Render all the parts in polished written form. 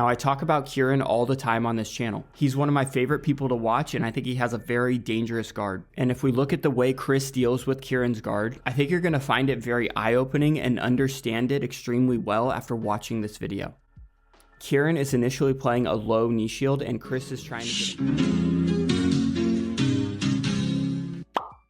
Now, I talk about Kieran all the time on this channel. He's one of my favorite people to watch, and I think he has a very dangerous guard. And if we look at the way Chris deals with Kieran's guard, I think you're going to find it very eye-opening and understand it extremely well after watching this video. Kieran is initially playing a low knee shield, and Chris is trying to get...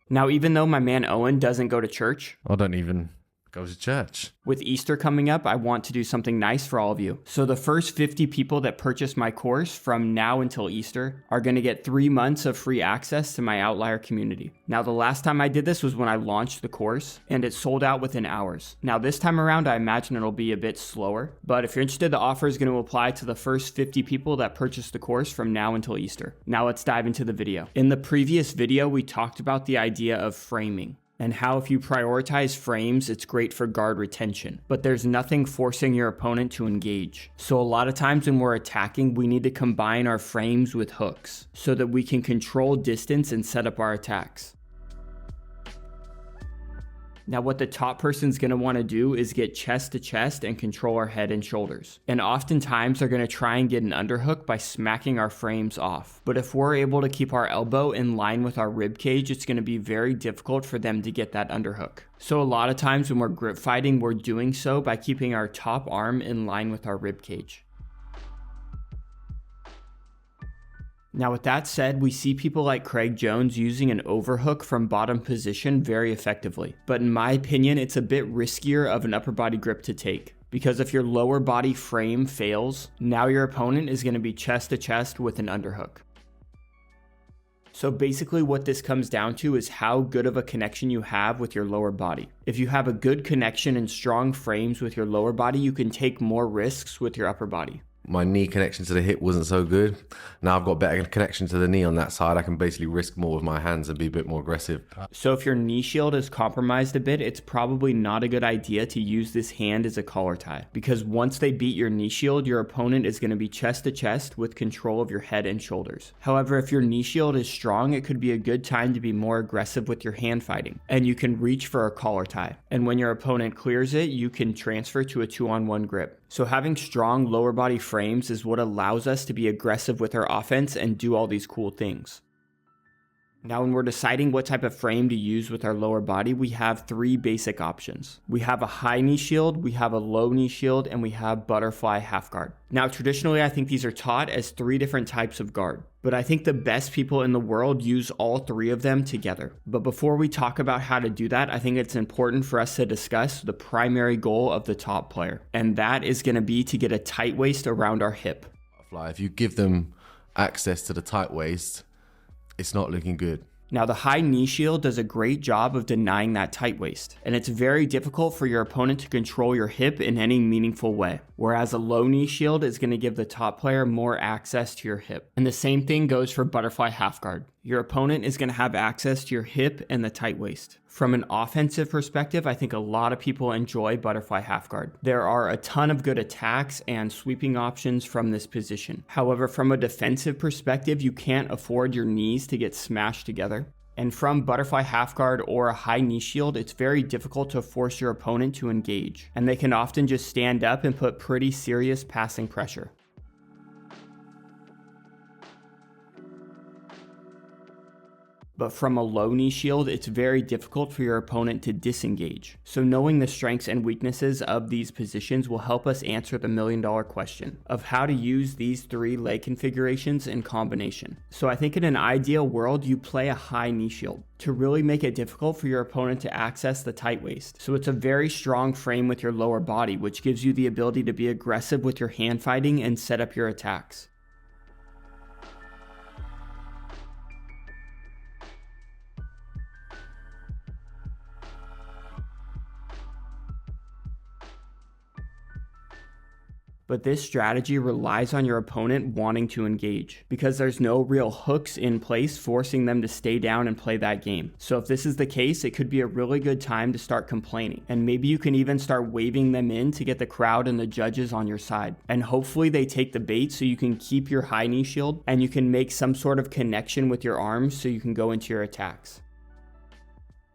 Now, even though my man Owen doesn't go to church... I don't even go to church. With Easter coming up, I want to do something nice for all of you. So the first 50 people that purchase my course from now until Easter are going to get 3 months of free access to my Outlier community. Now, the last time I did this was when I launched the course, and it sold out within hours. Now, this time around, I imagine it'll be a bit slower, but if you're interested, the offer is going to apply to the first 50 people that purchase the course from now until Easter. Now, let's dive into the video. In the previous video, we talked about the idea of framing, and how if you prioritize frames, it's great for guard retention, but there's nothing forcing your opponent to engage. So a lot of times when we're attacking, we need to combine our frames with hooks so that we can control distance and set up our attacks. Now, what the top person's going to want to do is get chest to chest and control our head and shoulders. And oftentimes they're going to try and get an underhook by smacking our frames off. But if we're able to keep our elbow in line with our rib cage, it's going to be very difficult for them to get that underhook. So a lot of times when we're grip fighting, we're doing so by keeping our top arm in line with our rib cage. Now, with that said, we see people like Craig Jones using an overhook from bottom position very effectively. But in my opinion, it's a bit riskier of an upper body grip to take. Because if your lower body frame fails, now your opponent is going to be chest to chest with an underhook. So basically what this comes down to is how good of a connection you have with your lower body. If you have a good connection and strong frames with your lower body, you can take more risks with your upper body. My knee connection to the hip wasn't so good. Now I've got better connection to the knee on that side. I can basically risk more with my hands and be a bit more aggressive. So if your knee shield is compromised a bit, it's probably not a good idea to use this hand as a collar tie. Because once they beat your knee shield, your opponent is going to be chest to chest with control of your head and shoulders. However, if your knee shield is strong, it could be a good time to be more aggressive with your hand fighting. And you can reach for a collar tie. And when your opponent clears it, you can transfer to a 2-on-1 grip. So having strong lower body frames is what allows us to be aggressive with our offense and do all these cool things. Now, when we're deciding what type of frame to use with our lower body, we have 3 basic options. We have a high knee shield, we have a low knee shield, and we have butterfly half guard. Now, traditionally, I think these are taught as 3 different types of guard, but I think the best people in the world use all 3 of them together. But before we talk about how to do that, I think it's important for us to discuss the primary goal of the top player, and that is going to be to get a tight waist around our hip. If you give them access to the tight waist, it's not looking good. Now, the high knee shield does a great job of denying that tight waist, and it's very difficult for your opponent to control your hip in any meaningful way, whereas a low knee shield is going to give the top player more access to your hip. And the same thing goes for butterfly half guard. Your opponent is going to have access to your hip and the tight waist. From an offensive perspective, I think a lot of people enjoy butterfly half guard. There are a ton of good attacks and sweeping options from this position. However, from a defensive perspective, you can't afford your knees to get smashed together. And from butterfly half guard or a high knee shield, it's very difficult to force your opponent to engage. And they can often just stand up and put pretty serious passing pressure. But from a low knee shield, it's very difficult for your opponent to disengage. So knowing the strengths and weaknesses of these positions will help us answer the million-dollar question of how to use these 3 leg configurations in combination. So I think in an ideal world, you play a high knee shield to really make it difficult for your opponent to access the tight waist. So it's a very strong frame with your lower body, which gives you the ability to be aggressive with your hand fighting and set up your attacks. But this strategy relies on your opponent wanting to engage because there's no real hooks in place forcing them to stay down and play that game. So if this is the case, it could be a really good time to start complaining. And maybe you can even start waving them in to get the crowd and the judges on your side. And hopefully they take the bait so you can keep your high knee shield and you can make some sort of connection with your arms so you can go into your attacks.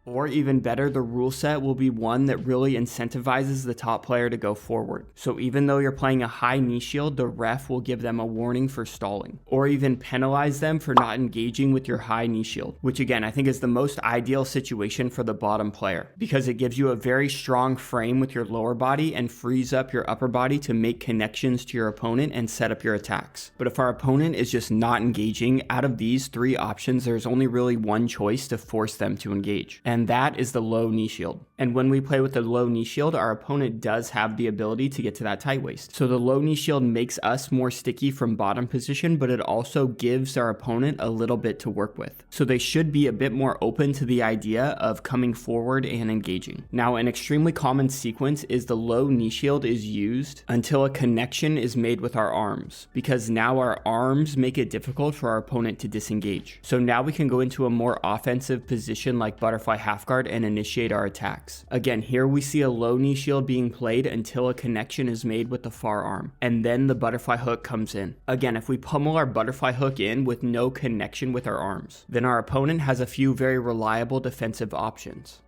Or even better, the rule set will be one that really incentivizes the top player to go forward. So even though you're playing a high knee shield, the ref will give them a warning for stalling, or even penalize them for not engaging with your high knee shield, which again, I think is the most ideal situation for the bottom player, because it gives you a very strong frame with your lower body and frees up your upper body to make connections to your opponent and set up your attacks. But if our opponent is just not engaging, out of these three options, there's only really one choice to force them to engage, and that is the low knee shield. And when we play with the low knee shield, our opponent does have the ability to get to that tight waist. So the low knee shield makes us more sticky from bottom position, but it also gives our opponent a little bit to work with. So they should be a bit more open to the idea of coming forward and engaging. Now, an extremely common sequence is the low knee shield is used until a connection is made with our arms, because now our arms make it difficult for our opponent to disengage. So now we can go into a more offensive position like butterfly half guard and initiate our attacks. Again, here we see a low knee shield being played until a connection is made with the far arm, and then the butterfly hook comes in. Again, if we pummel our butterfly hook in with no connection with our arms, then our opponent has a few very reliable defensive options.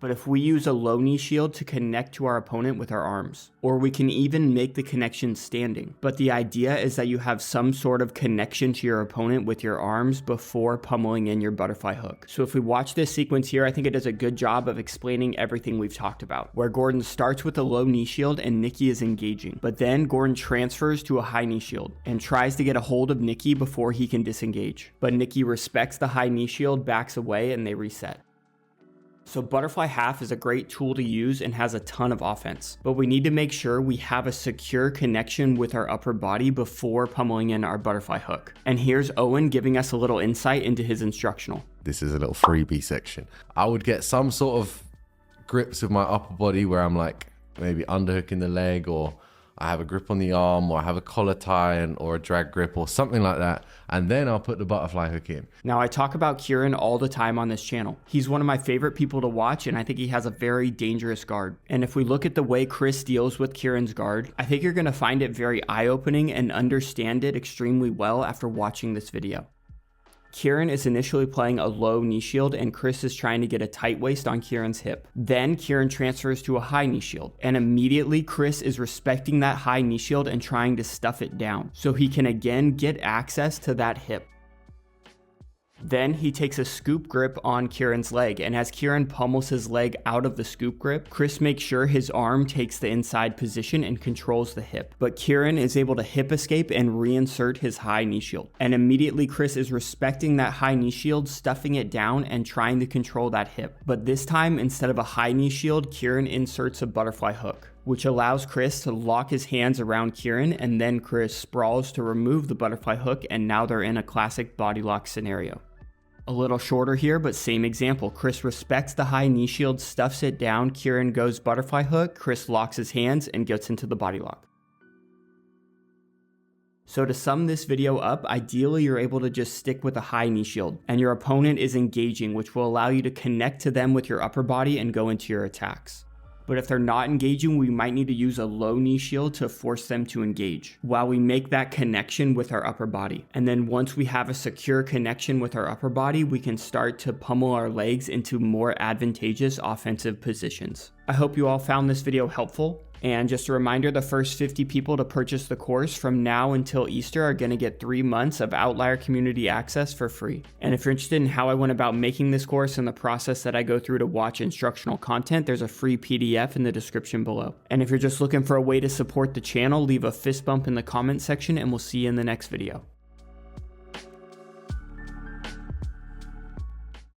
But if we use a low knee shield to connect to our opponent with our arms, or we can even make the connection standing. But the idea is that you have some sort of connection to your opponent with your arms before pummeling in your butterfly hook. So if we watch this sequence here, I think it does a good job of explaining everything we've talked about, where Gordon starts with a low knee shield and Nicky is engaging. But then Gordon transfers to a high knee shield and tries to get a hold of Nicky before he can disengage. But Nicky respects the high knee shield, backs away, and they reset. So butterfly half is a great tool to use and has a ton of offense, but we need to make sure we have a secure connection with our upper body before pummeling in our butterfly hook. And here's Owen giving us a little insight into his instructional. This is a little freebie section. I would get some sort of grips with my upper body where I'm like maybe underhooking the leg, or I have a grip on the arm, or I have a collar tie or a drag grip or something like that. And then I'll put the butterfly hook in. Now, I talk about Kieran all the time on this channel. He's one of my favorite people to watch, and I think he has a very dangerous guard. And if we look at the way Chris deals with Kieran's guard, I think you're going to find it very eye-opening and understand it extremely well after watching this video. Kieran is initially playing a low knee shield and Chris is trying to get a tight waist on Kieran's hip. Then Kieran transfers to a high knee shield, and immediately Chris is respecting that high knee shield and trying to stuff it down so he can again get access to that hip. Then he takes a scoop grip on Kieran's leg, and as Kieran pummels his leg out of the scoop grip, Chris makes sure his arm takes the inside position and controls the hip. But Kieran is able to hip escape and reinsert his high knee shield. And immediately Chris is respecting that high knee shield, stuffing it down and trying to control that hip. But this time, instead of a high knee shield, Kieran inserts a butterfly hook, which allows Chris to lock his hands around Kieran, and then Chris sprawls to remove the butterfly hook, and now they're in a classic body lock scenario. A little shorter here, but same example. Chris respects the high knee shield, stuffs it down, Kieran goes butterfly hook, Chris locks his hands and gets into the body lock. So to sum this video up, ideally you're able to just stick with a high knee shield, and your opponent is engaging, which will allow you to connect to them with your upper body and go into your attacks. But if they're not engaging, we might need to use a low knee shield to force them to engage while we make that connection with our upper body. And then once we have a secure connection with our upper body, we can start to pummel our legs into more advantageous offensive positions. I hope you all found this video helpful. And just a reminder, the first 50 people to purchase the course from now until Easter are going to get 3 months of Outlier community access for free. And if you're interested in how I went about making this course and the process that I go through to watch instructional content, there's a free PDF in the description below. And if you're just looking for a way to support the channel, leave a fist bump in the comment section and we'll see you in the next video.